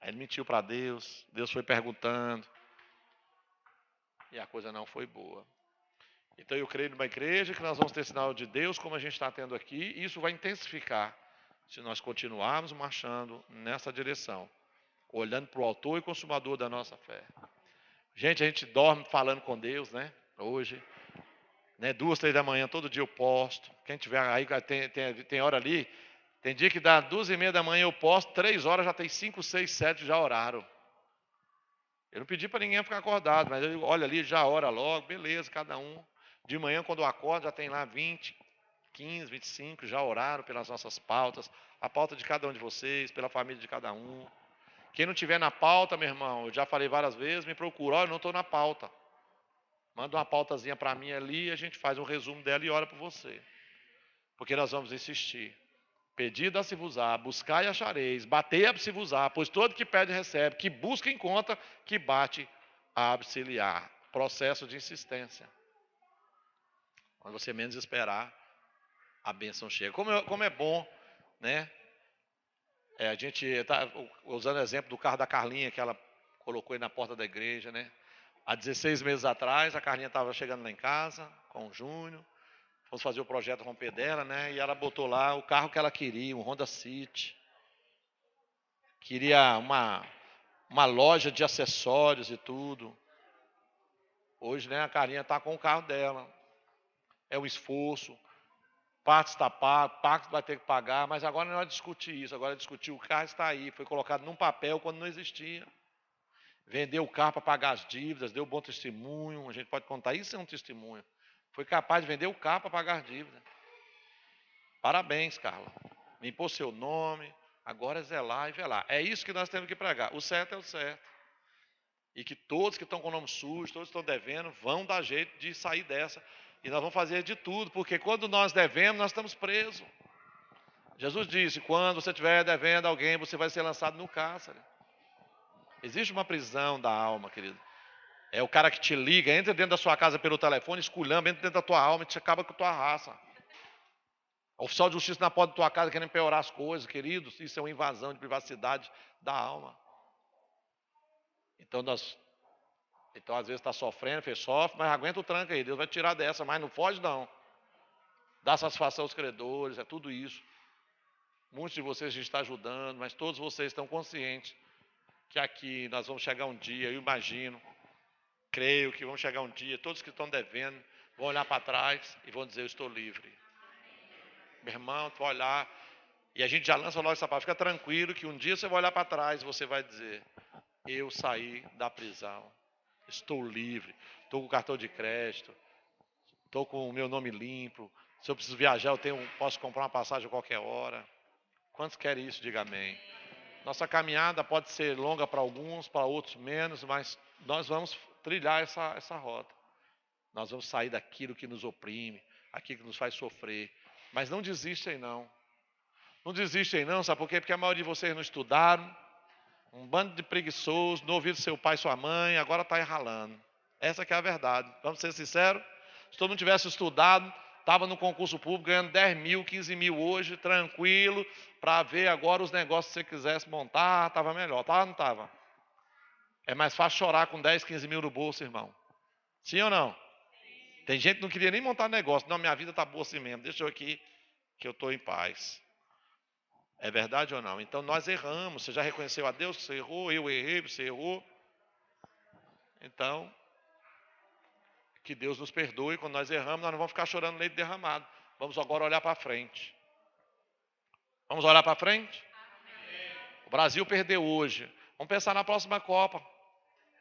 Aí ele mentiu para Deus. Deus foi perguntando. E a coisa não foi boa. Então eu creio numa igreja que nós vamos ter sinal de Deus, como a gente está tendo aqui, e isso vai intensificar se nós continuarmos marchando nessa direção, olhando para o autor e consumador da nossa fé. Gente, a gente dorme falando com Deus, né? Hoje, né? 2, 3 da manhã, todo dia eu posto. Quem tiver aí, tem hora ali, tem dia que dá 2:30 da manhã eu posto, 3 horas já tem 5, 6, 7 já oraram. Eu não pedi para ninguém ficar acordado, mas eu olho ali, já ora logo, beleza, cada um. De manhã, quando eu acordo, já tem lá 20, 15, 25, já oraram pelas nossas pautas, a pauta de cada um de vocês, pela família de cada um. Quem não tiver na pauta, meu irmão, eu já falei várias vezes, me procura, olha, eu não estou na pauta. Manda uma pautazinha para mim ali, a gente faz um resumo dela e ora por você. Porque nós vamos insistir. Pedir dá-se-vos-á, buscar e achareis, bater abre-se-vos-á, pois todo que pede recebe, que busca encontra, que bate abre-se-lhe-á. Processo de insistência. Quando você menos esperar, a bênção chega. Como é bom, né? A gente está usando o exemplo do carro da Carlinha, que ela colocou aí na porta da igreja, né? Há 16 meses atrás, a Carlinha estava chegando lá em casa, com o Júnior. Fomos fazer o projeto romper dela, né? E ela botou lá o carro que ela queria, um Honda City. Queria uma loja de acessórios e tudo. Hoje, né, a Carlinha está com o carro dela. É um esforço. Parte está pago, parte vai ter que pagar, mas agora não é discutir isso, agora é discutir o carro está aí, foi colocado num papel quando não existia. Vendeu o carro para pagar as dívidas, deu bom testemunho, a gente pode contar, isso é um testemunho. Foi capaz de vender o carro para pagar as dívidas. Parabéns, Carla. Limpou seu nome, agora é zelar e velar. É isso que nós temos que pregar. O certo é o certo. E que todos que estão com o nome sujo, todos que estão devendo, vão dar jeito de sair dessa. E nós vamos fazer de tudo, porque quando nós devemos, nós estamos presos. Jesus disse, quando você estiver devendo a alguém, você vai ser lançado no cárcere. Existe uma prisão da alma, querido. É o cara que te liga, entra dentro da sua casa pelo telefone, esculhamba, entra dentro da tua alma e te acaba com a tua raça. O oficial de justiça na porta da tua casa querendo piorar as coisas, queridos. Isso é uma invasão de privacidade da alma. Então, às vezes está sofrendo, sofre, mas aguenta o tranco aí. Deus vai tirar dessa, mas não foge não. Dá satisfação aos credores, é tudo isso. Muitos de vocês a gente está ajudando, mas todos vocês estão conscientes que aqui nós vamos chegar um dia, eu imagino, creio que vamos chegar um dia, todos que estão devendo vão olhar para trás e vão dizer, eu estou livre. Meu irmão, tu vai olhar, e a gente já lança logo essa palavra, fica tranquilo que um dia você vai olhar para trás e você vai dizer, eu saí da prisão, estou livre, estou com o cartão de crédito, estou com o meu nome limpo, se eu preciso viajar, posso comprar uma passagem a qualquer hora. Quantos querem isso? Diga amém. Nossa caminhada pode ser longa para alguns, para outros menos, mas nós vamos trilhar essa rota. Nós vamos sair daquilo que nos oprime, aquilo que nos faz sofrer. Mas não desistem não. Não desistem não, sabe por quê? Porque a maioria de vocês não estudaram, um bando de preguiçosos, não ouviram seu pai e sua mãe, agora está aí ralando. Essa que é a verdade. Vamos ser sinceros? Se todo mundo tivesse estudado, estava no concurso público ganhando 10 mil, 15 mil hoje, tranquilo, para ver agora os negócios que você quisesse montar, estava melhor. Estava ou não estava? É mais fácil chorar com 10, 15 mil no bolso, irmão. Sim ou não? Tem gente que não queria nem montar negócio. Não, minha vida está boa assim mesmo. Deixa eu aqui, que eu estou em paz. É verdade ou não? Então nós erramos. Você já reconheceu a Deus que você errou? Eu errei, você errou. Então, que Deus nos perdoe. Quando nós erramos, nós não vamos ficar chorando leite derramado. Vamos agora olhar para frente. Vamos olhar para frente? O Brasil perdeu hoje. Vamos pensar na próxima Copa.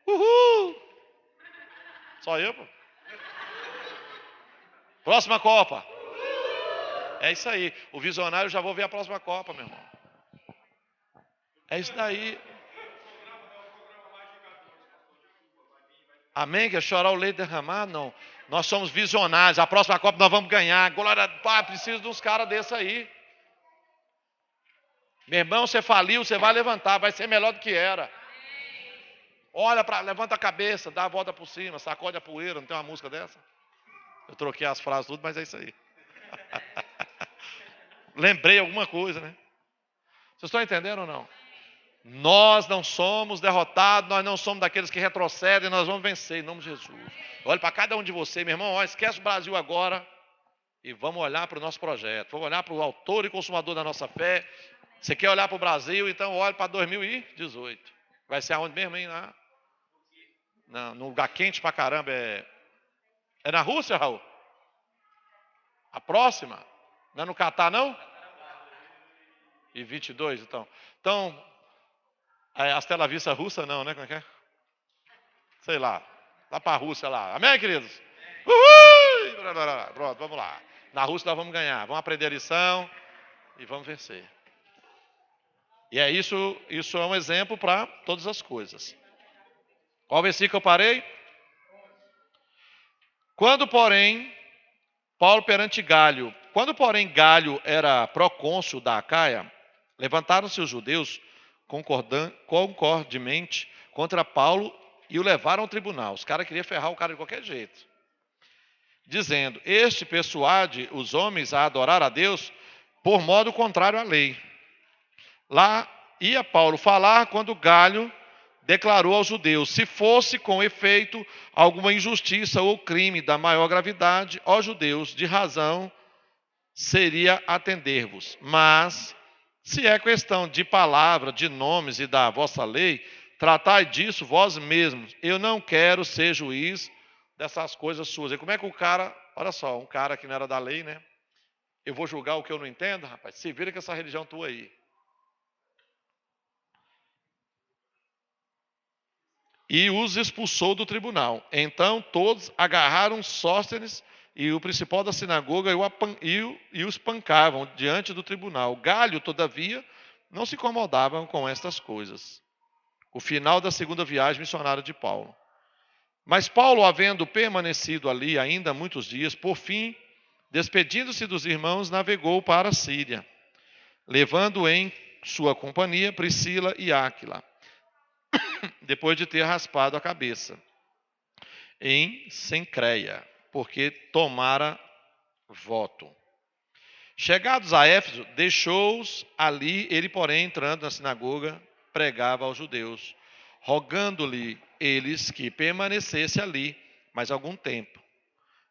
Uhul! Só eu, pô. Próxima Copa. É isso aí. O visionário, já vou ver a próxima Copa, meu irmão. É isso daí. Amém? Quer chorar o leite derramado? Não. Nós somos visionários. A próxima Copa nós vamos ganhar. Glória, pá, preciso de uns caras desses aí. Meu irmão, você faliu, você vai levantar, vai ser melhor do que era. Olha para, levanta a cabeça, dá a volta por cima, sacode a poeira. Não tem uma música dessa? Eu troquei as frases tudo, mas é isso aí. Lembrei alguma coisa, né? Vocês estão entendendo ou não? Nós não somos derrotados, nós não somos daqueles que retrocedem, nós vamos vencer em nome de Jesus. Olha para cada um de vocês, meu irmão, ó, esquece o Brasil agora e vamos olhar para o nosso projeto. Vamos olhar para o autor e consumador da nossa fé. Você quer olhar para o Brasil, então olhe para 2018. Vai ser aonde mesmo, hein? No lugar quente pra caramba. É na Rússia, Raul? A próxima? Não é no Catar, não? E 22, então. Então, a Stella Vista russa não, né? Como é que é? Sei lá. Lá para a Rússia lá. Amém, queridos? Uhul! Pronto, vamos lá. Na Rússia nós vamos ganhar. Vamos aprender a lição e vamos vencer. E é isso é um exemplo para todas as coisas. Qual versículo eu parei? Quando, porém, Galho era procônsul da Acaia, levantaram-se os judeus concordemente contra Paulo e o levaram ao tribunal. Os caras queriam ferrar o cara de qualquer jeito. Dizendo, este persuade os homens a adorar a Deus por modo contrário à lei. Lá ia Paulo falar quando Galho declarou aos judeus, se fosse com efeito alguma injustiça ou crime da maior gravidade, ó judeus, de razão seria atender-vos. Mas, se é questão de palavra, de nomes e da vossa lei, tratai disso vós mesmos. Eu não quero ser juiz dessas coisas suas. E como é que o cara, olha só, um cara que não era da lei, né? Eu vou julgar o que eu não entendo, rapaz? Se vira com essa religião tua aí. E os expulsou do tribunal. Então todos agarraram Sóstenes e o principal da sinagoga e os pancavam diante do tribunal. Galho, todavia, não se incomodava com estas coisas. O final da segunda viagem missionária de Paulo. Mas Paulo, havendo permanecido ali ainda muitos dias, por fim, despedindo-se dos irmãos, navegou para a Síria, levando em sua companhia Priscila e Áquila, depois de ter raspado a cabeça, em Cencreia, porque tomara voto. Chegados a Éfeso, deixou-os ali, ele, porém, entrando na sinagoga, pregava aos judeus, rogando-lhe eles que permanecesse ali mais algum tempo.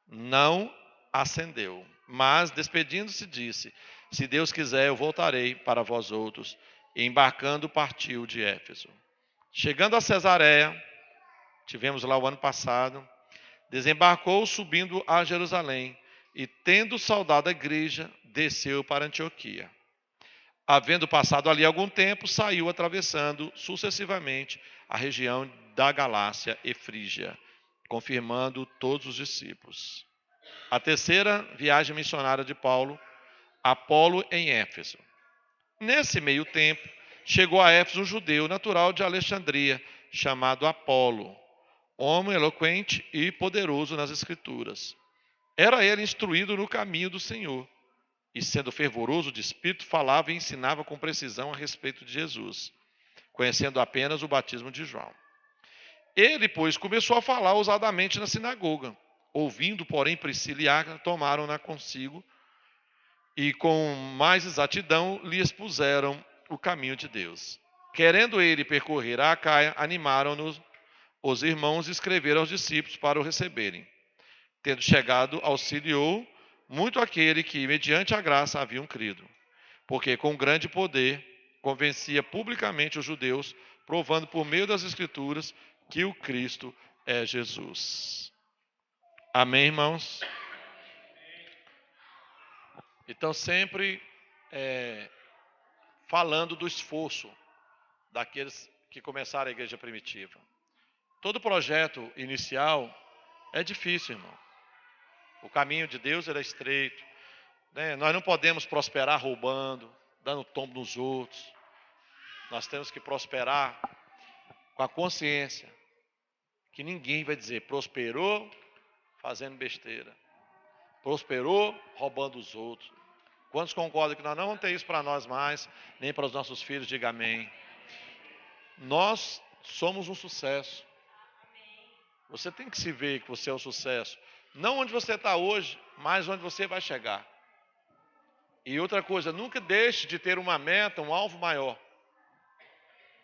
Não acendeu, mas, despedindo-se, disse, se Deus quiser, eu voltarei para vós outros. E embarcando, partiu de Éfeso. Chegando a Cesareia, tivemos lá o ano passado, desembarcou subindo a Jerusalém e, tendo saudado a igreja, desceu para Antioquia. Havendo passado ali algum tempo, saiu atravessando sucessivamente a região da Galácia e Frígia, confirmando todos os discípulos. A terceira viagem missionária de Paulo, Apolo em Éfeso. Nesse meio tempo, chegou a Éfeso um judeu natural de Alexandria, chamado Apolo, homem eloquente e poderoso nas Escrituras. Era ele instruído no caminho do Senhor, e sendo fervoroso de espírito, falava e ensinava com precisão a respeito de Jesus, conhecendo apenas o batismo de João. Ele, pois, começou a falar ousadamente na sinagoga. Ouvindo, porém, Priscila e Áquila, tomaram-na consigo e com mais exatidão lhe expuseram o caminho de Deus. Querendo ele percorrer a Acaia, animaram-nos os irmãos e escreveram aos discípulos para o receberem. Tendo chegado, auxiliou muito aquele que, mediante a graça, haviam crido. porque com grande poder convencia publicamente os judeus, provando por meio das Escrituras que o Cristo é Jesus. Amém, irmãos? Então, sempre falando do esforço daqueles que começaram a igreja primitiva. Todo projeto inicial é difícil, irmão. O caminho de Deus é estreito. Né? Nós não podemos prosperar roubando, dando tombo nos outros. Nós temos que prosperar com a consciência que ninguém vai dizer prosperou fazendo besteira, prosperou roubando os outros. Quantos concordam que nós não vamos ter isso para nós mais, nem para os nossos filhos? Diga amém. Nós somos um sucesso. Você tem que se ver que você é um sucesso. Não onde você está hoje, mas onde você vai chegar. E outra coisa, nunca deixe de ter uma meta, um alvo maior.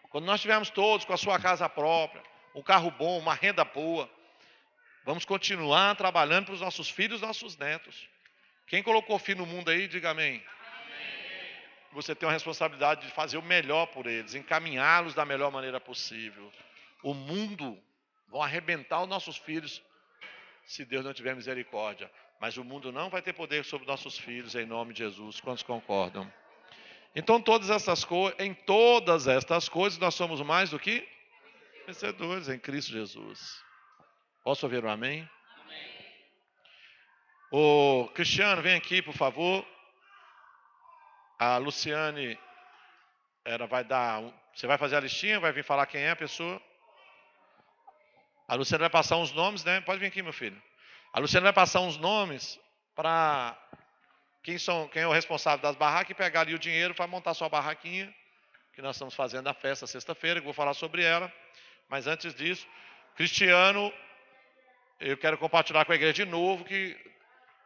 Quando nós estivermos todos com a sua casa própria, um carro bom, uma renda boa, vamos continuar trabalhando para os nossos filhos e nossos netos. Quem colocou fim no mundo aí, diga amém. Você tem uma responsabilidade de fazer o melhor por eles, encaminhá-los da melhor maneira possível. O mundo vai arrebentar os nossos filhos se Deus não tiver misericórdia. Mas o mundo não vai ter poder sobre nossos filhos, em nome de Jesus. Quantos concordam? Então, em todas estas coisas, nós somos mais do que vencedores em Cristo Jesus. Posso ouvir um amém? Amém. Ô, Cristiano, vem aqui, por favor. A Luciane, você vai fazer a listinha, vai vir falar quem é a pessoa? A Luciane vai passar uns nomes, né? Pode vir aqui, meu filho. A Luciane vai passar uns nomes para quem é o responsável das barracas e pegar ali o dinheiro para montar sua barraquinha, que nós estamos fazendo a festa sexta-feira, que eu vou falar sobre ela. Mas antes disso, Cristiano, eu quero compartilhar com a igreja de novo que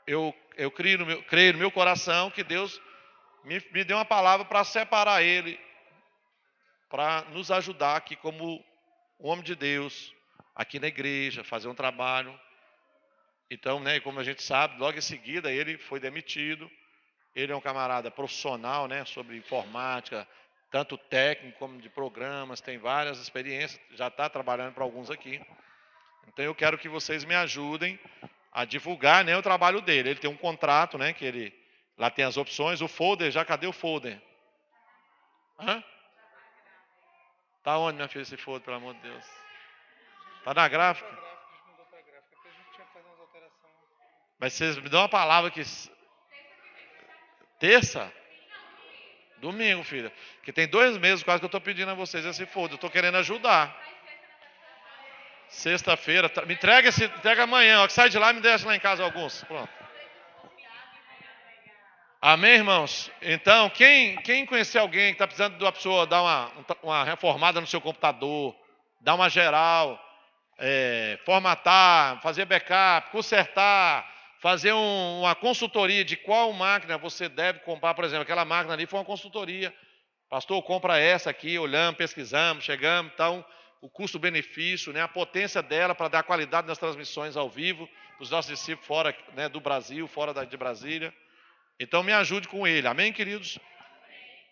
eu creio no meu coração que Deus me deu uma palavra para separar ele, para nos ajudar aqui como homem de Deus, aqui na igreja, fazer um trabalho. Então, né, como a gente sabe, logo em seguida ele foi demitido. Ele é um camarada profissional, né, sobre informática, tanto técnico como de programas, tem várias experiências, já está trabalhando para alguns aqui. Então eu quero que vocês me ajudem a divulgar, né, o trabalho dele. Ele tem um contrato, né, que ele lá tem as opções. O folder, cadê o folder? Hã? Tá onde, minha filha, esse folder, pelo amor de Deus? Tá na gráfica? Mas vocês me dão uma palavra que... Terça? Domingo, filha. Que tem 2 meses quase que eu estou pedindo a vocês esse folder. Eu estou querendo ajudar. Sexta-feira. Me entrega amanhã. Ó, que sai de lá e me deixa lá em casa alguns. Pronto. Amém, irmãos? Então, quem conhecer alguém que está precisando de uma pessoa dar uma reformada no seu computador, dar uma geral, formatar, fazer backup, consertar, fazer uma consultoria de qual máquina você deve comprar, por exemplo, aquela máquina ali foi uma consultoria. Pastor, compra essa aqui, olhamos, pesquisamos, chegamos, então, o custo-benefício, né, a potência dela para dar qualidade nas transmissões ao vivo, dos nossos discípulos fora, né, do Brasil, fora de Brasília. Então, me ajude com ele. Amém, queridos?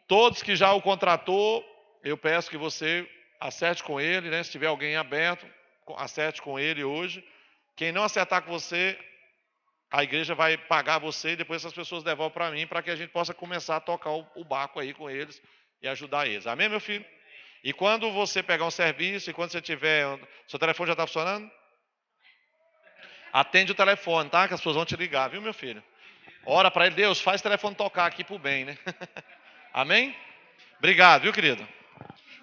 Todos que já o contratou, eu peço que você acerte com ele, né? Se tiver alguém aberto, acerte com ele hoje. Quem não acertar com você, a igreja vai pagar você e depois essas pessoas devolvem para mim, para que a gente possa começar a tocar o barco aí com eles e ajudar eles. Amém, meu filho? E quando você pegar um serviço, e quando você tiver... Seu telefone já está funcionando? Atende o telefone, tá? Que as pessoas vão te ligar, viu, meu filho? Ora para ele, Deus, faz o telefone tocar aqui para o bem, né? Amém? Obrigado, viu, querido?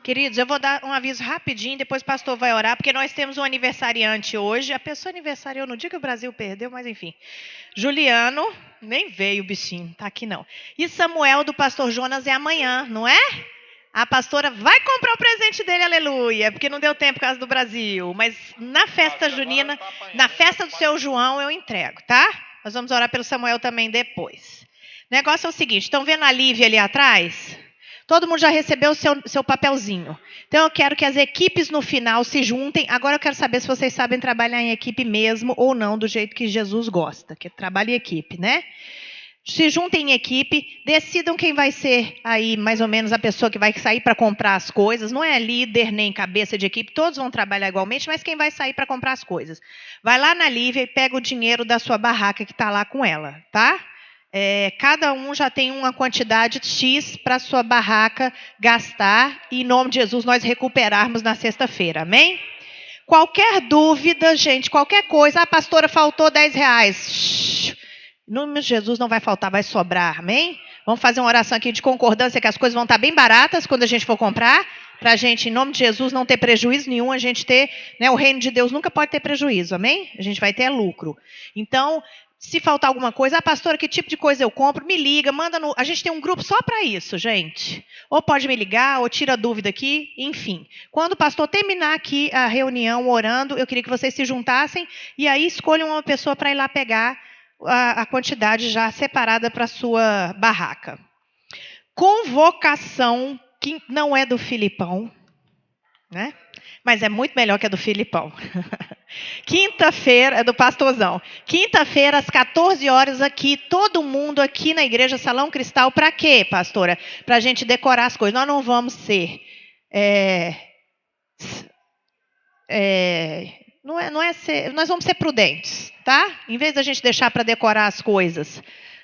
Queridos, eu vou dar um aviso rapidinho, depois o pastor vai orar, porque nós temos um aniversariante hoje. A pessoa aniversariou no dia que o Brasil perdeu, mas enfim. Juliano, nem veio o bichinho, tá aqui não. E Samuel do pastor Jonas é amanhã, não é? A pastora vai comprar o presente dele, aleluia, porque não deu tempo por causa do Brasil. Mas na festa junina, na festa do seu João, eu entrego, tá? Nós vamos orar pelo Samuel também depois. O negócio é o seguinte, estão vendo a Lívia ali atrás? Todo mundo já recebeu o seu papelzinho. Então, eu quero que as equipes no final se juntem. Agora, eu quero saber se vocês sabem trabalhar em equipe mesmo ou não, do jeito que Jesus gosta, que é trabalho em equipe, né? Se juntem em equipe, decidam quem vai ser aí mais ou menos a pessoa que vai sair para comprar as coisas. Não é líder nem cabeça de equipe, todos vão trabalhar igualmente, mas quem vai sair para comprar as coisas. Vai lá na Lívia e pega o dinheiro da sua barraca que está lá com ela, tá? Cada um já tem uma quantidade X para a sua barraca gastar e, em nome de Jesus, nós recuperarmos na sexta-feira, amém? Qualquer dúvida, gente, qualquer coisa, pastora, faltou R$10. Em nome de Jesus não vai faltar, vai sobrar, amém? Vamos fazer uma oração aqui de concordância que as coisas vão estar bem baratas quando a gente for comprar, para a gente, em nome de Jesus, não ter prejuízo nenhum, a gente ter, né, o reino de Deus nunca pode ter prejuízo, amém? A gente vai ter lucro. Então, se faltar alguma coisa, pastora, que tipo de coisa eu compro? Me liga, manda no... A gente tem um grupo só para isso, gente. Ou pode me ligar, ou tira dúvida aqui, enfim. Quando o pastor terminar aqui a reunião orando, eu queria que vocês se juntassem e aí escolham uma pessoa para ir lá pegar a quantidade já separada para a sua barraca. Convocação, que não é do Filipão, né? Mas é muito melhor que a do Filipão. Quinta-feira, é do pastorzão. Quinta-feira, às 14 horas aqui, todo mundo aqui na igreja Salão Cristal, para quê, pastora? Para a gente decorar as coisas. Nós não vamos ser... nós vamos ser prudentes, tá? Em vez da gente deixar para decorar as coisas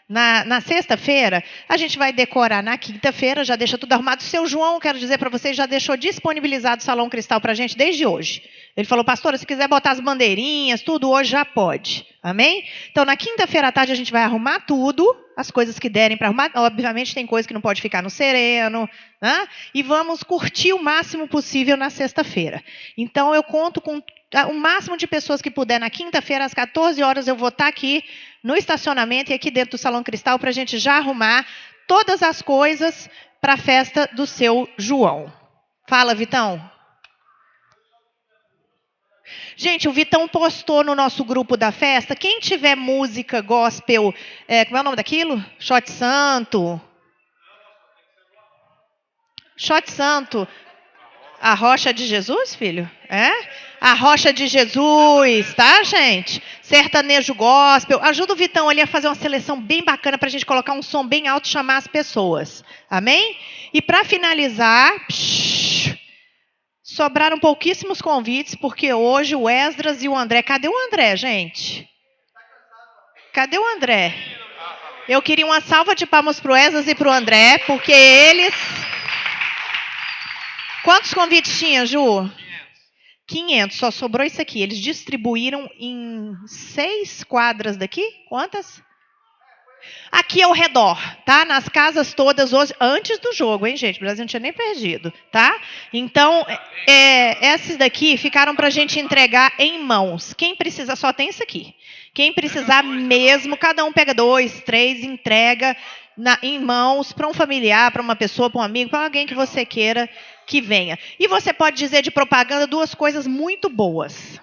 na sexta-feira, a gente vai decorar na quinta-feira, já deixa tudo arrumado. O seu João, quero dizer para vocês, já deixou disponibilizado o Salão Cristal para a gente desde hoje. Ele falou, pastora, se quiser botar as bandeirinhas, tudo hoje já pode. Amém? Então, na quinta-feira à tarde, a gente vai arrumar tudo, as coisas que derem para arrumar. Obviamente, tem coisa que não pode ficar no sereno, né? E vamos curtir o máximo possível na sexta-feira. Então, eu conto com o máximo de pessoas que puder. Na quinta-feira, às 14 horas, eu vou estar aqui no estacionamento e aqui dentro do Salão Cristal para a gente já arrumar todas as coisas para a festa do seu João. Fala, Vitão. Gente, o Vitão postou no nosso grupo da festa. Quem tiver música gospel, como é o nome daquilo? Shot Santo. Shot Santo. A Rocha de Jesus, filho? A Rocha de Jesus, tá, gente? Sertanejo gospel. Ajuda o Vitão ali a fazer uma seleção bem bacana para a gente colocar um som bem alto e chamar as pessoas. Amém? E para finalizar, sobraram pouquíssimos convites, porque hoje o Esdras e o André... Cadê o André, gente? Cadê o André? Eu queria uma salva de palmas para o Esdras e para o André, porque eles... Quantos convites tinha, Ju? 500, só sobrou isso aqui. Eles distribuíram em 6 quadras daqui? Quantas? Aqui ao redor, tá? Nas casas todas hoje, antes do jogo, hein, gente? O Brasil não tinha nem perdido, tá? Então, esses daqui ficaram para a gente entregar em mãos. Quem precisar, só tem isso aqui. Quem precisar mesmo, cada um pega 2, 3, entrega em mãos para um familiar, para uma pessoa, para um amigo, para alguém que você queira que venha. E você pode dizer de propaganda 2 coisas muito boas.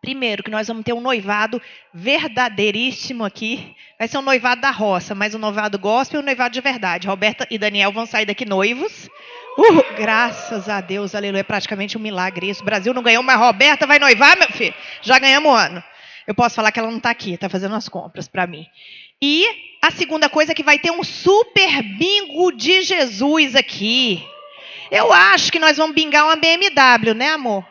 Primeiro, que nós vamos ter um noivado verdadeiríssimo aqui. Vai ser um noivado da roça, mas um noivado gospel e um noivado de verdade. Roberta e Daniel vão sair daqui noivos. Graças a Deus, aleluia. É praticamente um milagre isso. O Brasil não ganhou, mas Roberta vai noivar, meu filho. Já ganhamos um ano. Eu posso falar que ela não está aqui, está fazendo as compras para mim. E a segunda coisa é que vai ter um super bingo de Jesus aqui. Eu acho que nós vamos bingar uma BMW, né, amor?